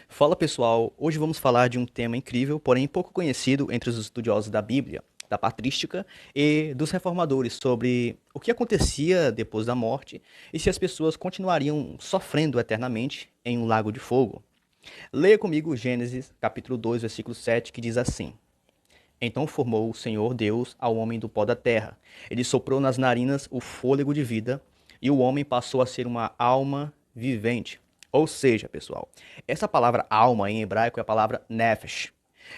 Fala pessoal, hoje vamos falar de um tema incrível, porém pouco conhecido entre os estudiosos da Bíblia, da patrística e dos reformadores sobre o que acontecia depois da morte e se as pessoas continuariam sofrendo eternamente em um lago de fogo. Leia comigo Gênesis capítulo 2, versículo 7, que diz assim: Então formou o Senhor Deus ao homem do pó da terra. Ele soprou nas narinas o fôlego de vida e o homem passou a ser uma alma vivente. Ou seja, pessoal, essa palavra alma em hebraico é a palavra nefesh.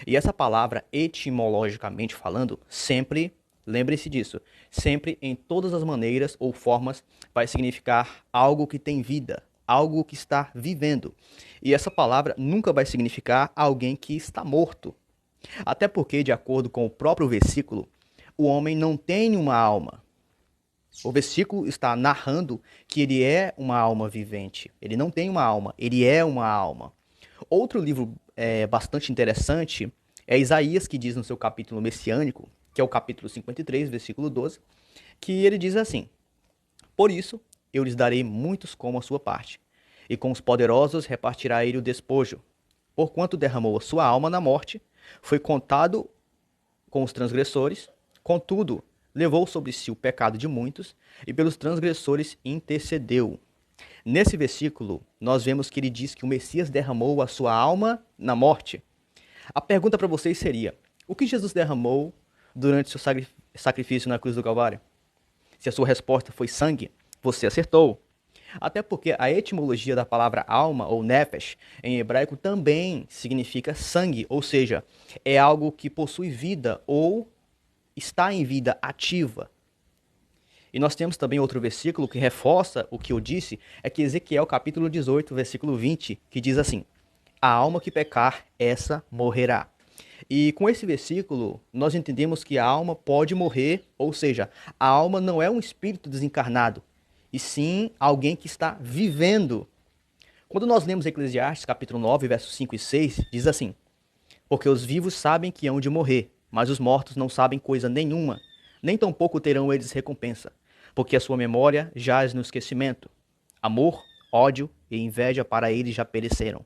E essa palavra, etimologicamente falando, sempre, lembre-se disso, sempre em todas as maneiras ou formas vai significar algo que tem vida, algo que está vivendo. E essa palavra nunca vai significar alguém que está morto. Até porque, de acordo com o próprio versículo, o homem não tem uma alma. O versículo está narrando que ele é uma alma vivente. Ele não tem uma alma, ele é uma alma. Outro livro bastante interessante é Isaías, que diz no seu capítulo messiânico, que é o capítulo 53, versículo 12, que ele diz assim: Por isso eu lhes darei muitos como a sua parte, e com os poderosos repartirá ele o despojo. Porquanto derramou a sua alma na morte, foi contado com os transgressores, contudo, levou sobre si o pecado de muitos e pelos transgressores intercedeu. Nesse versículo, nós vemos que ele diz que o Messias derramou a sua alma na morte. A pergunta para vocês seria: o que Jesus derramou durante seu sacrifício na cruz do Calvário? Se a sua resposta foi sangue, você acertou. Até porque a etimologia da palavra alma ou nefesh em hebraico também significa sangue, ou seja, é algo que possui vida ou está em vida ativa. E nós temos também outro versículo que reforça o que eu disse, é que Ezequiel capítulo 18, versículo 20, que diz assim: A alma que pecar, essa morrerá. E com esse versículo, nós entendemos que a alma pode morrer, ou seja, a alma não é um espírito desencarnado, e sim alguém que está vivendo. Quando nós lemos Eclesiastes capítulo 9, versos 5 e 6, diz assim: Porque os vivos sabem que hão de morrer, mas os mortos não sabem coisa nenhuma, nem tampouco terão eles recompensa, porque a sua memória jaz no esquecimento. Amor, ódio e inveja para eles já pereceram.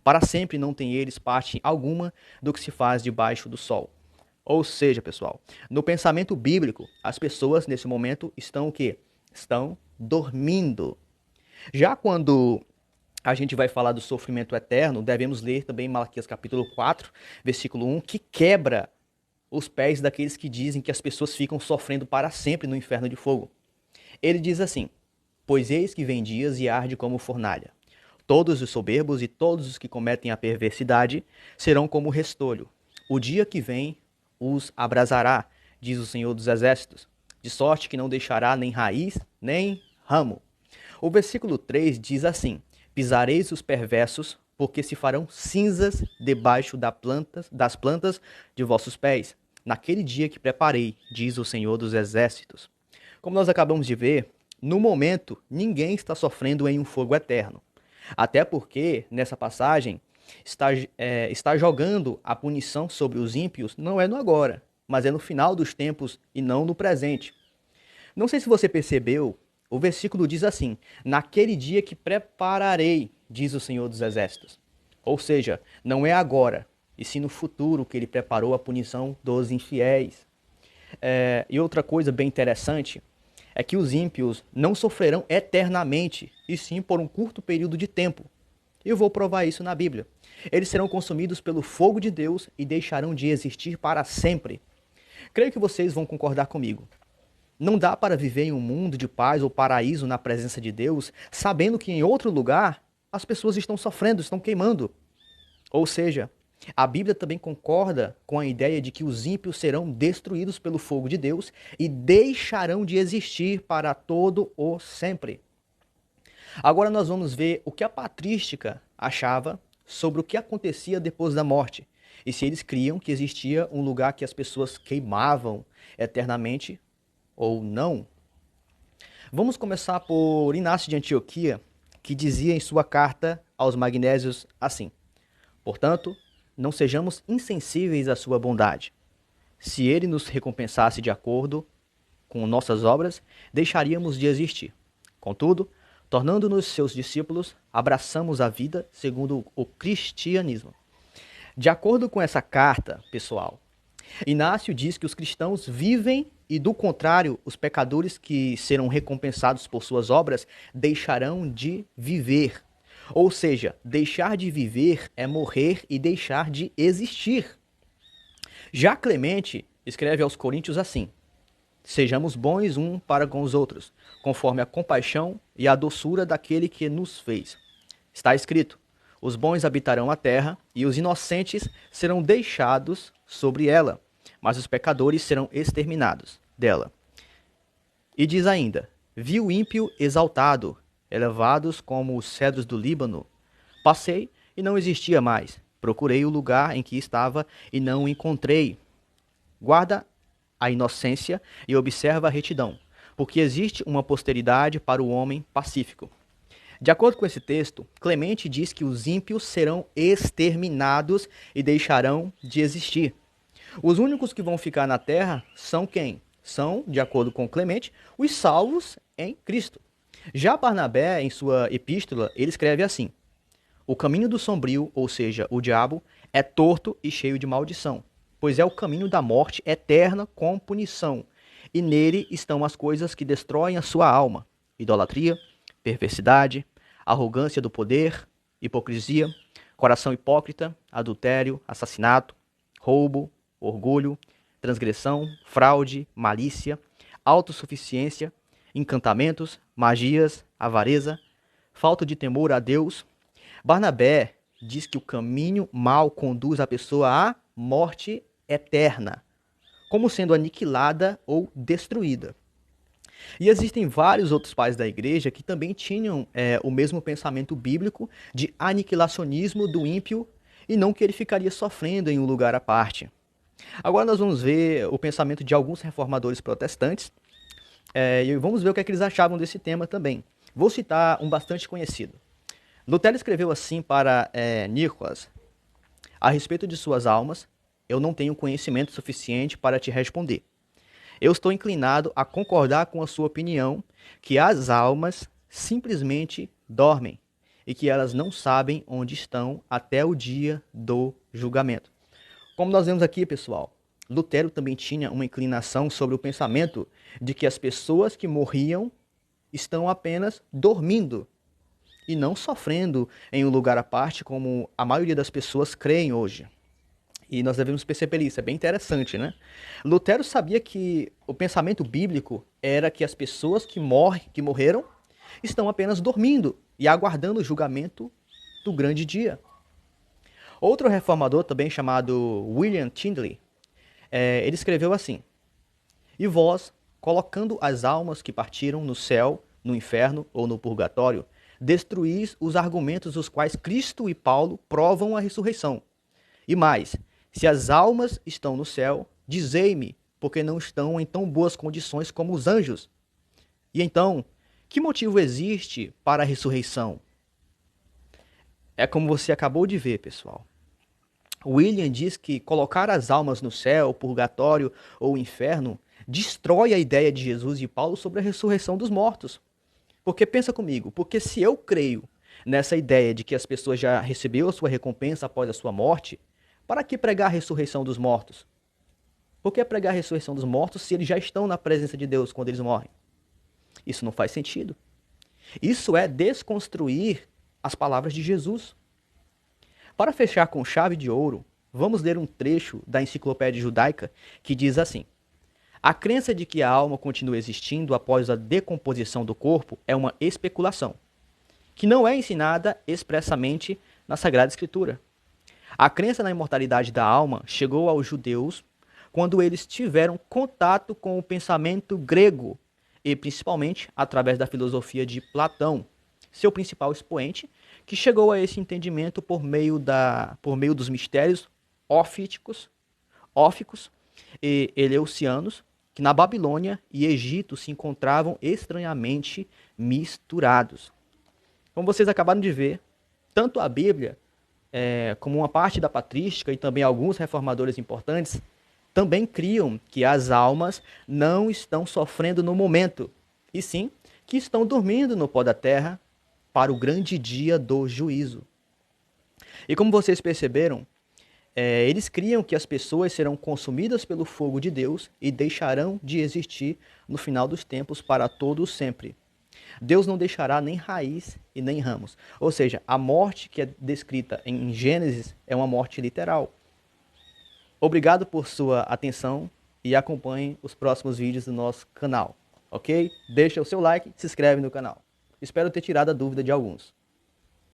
Para sempre não têm eles parte alguma do que se faz debaixo do sol. Ou seja, pessoal, no pensamento bíblico, as pessoas nesse momento estão o quê? Estão dormindo. Já quando a gente vai falar do sofrimento eterno, devemos ler também Malaquias capítulo 4, versículo 1, que quebra os pés daqueles que dizem que as pessoas ficam sofrendo para sempre no inferno de fogo. Ele diz assim: Pois eis que vem dias e arde como fornalha. Todos os soberbos e todos os que cometem a perversidade serão como restolho. O dia que vem os abrasará, diz o Senhor dos Exércitos, de sorte que não deixará nem raiz, nem ramo. O versículo 3 diz assim: Pisareis os perversos, porque se farão cinzas debaixo das plantas de vossos pés, naquele dia que preparei, diz o Senhor dos Exércitos. Como nós acabamos de ver, no momento, ninguém está sofrendo em um fogo eterno. Até porque, nessa passagem, está jogando a punição sobre os ímpios não é no agora, mas é no final dos tempos e não no presente. Não sei se você percebeu, o versículo diz assim: Naquele dia que prepararei, diz o Senhor dos Exércitos. Ou seja, não é agora, e sim no futuro que ele preparou a punição dos infiéis. E outra coisa bem interessante é que os ímpios não sofrerão eternamente, e sim por um curto período de tempo. Eu vou provar isso na Bíblia. Eles serão consumidos pelo fogo de Deus e deixarão de existir para sempre. Creio que vocês vão concordar comigo. Não dá para viver em um mundo de paz ou paraíso na presença de Deus, sabendo que em outro lugar as pessoas estão sofrendo, estão queimando. Ou seja, a Bíblia também concorda com a ideia de que os ímpios serão destruídos pelo fogo de Deus e deixarão de existir para todo o sempre. Agora nós vamos ver o que a patrística achava sobre o que acontecia depois da morte e se eles criam que existia um lugar que as pessoas queimavam eternamente ou não. Vamos começar por Inácio de Antioquia, que dizia em sua carta aos magnésios assim: Portanto, não sejamos insensíveis à sua bondade. Se ele nos recompensasse de acordo com nossas obras, deixaríamos de existir. Contudo, tornando-nos seus discípulos, abraçamos a vida segundo o cristianismo. De acordo com essa carta, pessoal, Inácio diz que os cristãos vivem e, do contrário, os pecadores que serão recompensados por suas obras deixarão de viver. Ou seja, deixar de viver é morrer e deixar de existir. Já Clemente escreve aos Coríntios assim: sejamos bons um para com os outros, conforme a compaixão e a doçura daquele que nos fez. Está escrito: os bons habitarão a terra e os inocentes serão deixados sobre ela, mas os pecadores serão exterminados dela. E diz ainda: vi o ímpio exaltado, elevados como os cedros do Líbano. Passei e não existia mais. Procurei o lugar em que estava e não o encontrei. Guarda a inocência e observa a retidão, porque existe uma posteridade para o homem pacífico. De acordo com esse texto, Clemente diz que os ímpios serão exterminados e deixarão de existir. Os únicos que vão ficar na terra são quem? São, de acordo com Clemente, os salvos em Cristo. Já Barnabé, em sua epístola, ele escreve assim: o caminho do sombrio, ou seja, o diabo, é torto e cheio de maldição, pois é o caminho da morte eterna com punição, e nele estão as coisas que destroem a sua alma: idolatria, perversidade, arrogância do poder, hipocrisia, coração hipócrita, adultério, assassinato, roubo, orgulho, transgressão, fraude, malícia, autossuficiência, encantamentos, magias, avareza, falta de temor a Deus. Barnabé diz que o caminho mau conduz a pessoa à morte eterna, como sendo aniquilada ou destruída. E existem vários outros pais da igreja que também tinham o mesmo pensamento bíblico de aniquilacionismo do ímpio e não que ele ficaria sofrendo em um lugar à parte. Agora nós vamos ver o pensamento de alguns reformadores protestantes e vamos ver o que é que eles achavam desse tema também. Vou citar um bastante conhecido. Lutero escreveu assim para Nicolas: a respeito de suas almas, eu não tenho conhecimento suficiente para te responder. Eu estou inclinado a concordar com a sua opinião que as almas simplesmente dormem e que elas não sabem onde estão até o dia do julgamento. Como nós vemos aqui, pessoal, Lutero também tinha uma inclinação sobre o pensamento de que as pessoas que morriam estão apenas dormindo e não sofrendo em um lugar à parte, como a maioria das pessoas creem hoje. E nós devemos perceber isso, é bem interessante, né? Lutero sabia que o pensamento bíblico era que as pessoas que morreram estão apenas dormindo e aguardando o julgamento do grande dia. Outro reformador, também chamado William Tyndale, ele escreveu assim: e vós, colocando as almas que partiram no céu, no inferno ou no purgatório, destruís os argumentos os quais Cristo e Paulo provam a ressurreição. E mais, se as almas estão no céu, dizei-me, porque não estão em tão boas condições como os anjos. E então, que motivo existe para a ressurreição? É como você acabou de ver, pessoal. William diz que colocar as almas no céu, purgatório ou inferno destrói a ideia de Jesus e Paulo sobre a ressurreição dos mortos. Porque pensa comigo, porque se eu creio nessa ideia de que as pessoas já receberam a sua recompensa após a sua morte, para que pregar a ressurreição dos mortos? Por que pregar a ressurreição dos mortos se eles já estão na presença de Deus quando eles morrem? Isso não faz sentido. Isso é desconstruir as palavras de Jesus. Para fechar com chave de ouro, vamos ler um trecho da Enciclopédia Judaica que diz assim: a crença de que a alma continua existindo após a decomposição do corpo é uma especulação, que não é ensinada expressamente na Sagrada Escritura. A crença na imortalidade da alma chegou aos judeus quando eles tiveram contato com o pensamento grego e principalmente através da filosofia de Platão, seu principal expoente, que chegou a esse entendimento por meio dos mistérios óficos e eleusianos, que na Babilônia e Egito se encontravam estranhamente misturados. Como vocês acabaram de ver, tanto a Bíblia como uma parte da patrística e também alguns reformadores importantes também criam que as almas não estão sofrendo no momento, e sim que estão dormindo no pó da terra para o grande dia do juízo. E como vocês perceberam, eles criam que as pessoas serão consumidas pelo fogo de Deus e deixarão de existir no final dos tempos para todo sempre. Deus não deixará nem raiz e nem ramos. Ou seja, a morte que é descrita em Gênesis é uma morte literal. Obrigado por sua atenção e acompanhe os próximos vídeos do nosso canal, ok? Deixa o seu like, se inscreve no canal. Espero ter tirado a dúvida de alguns.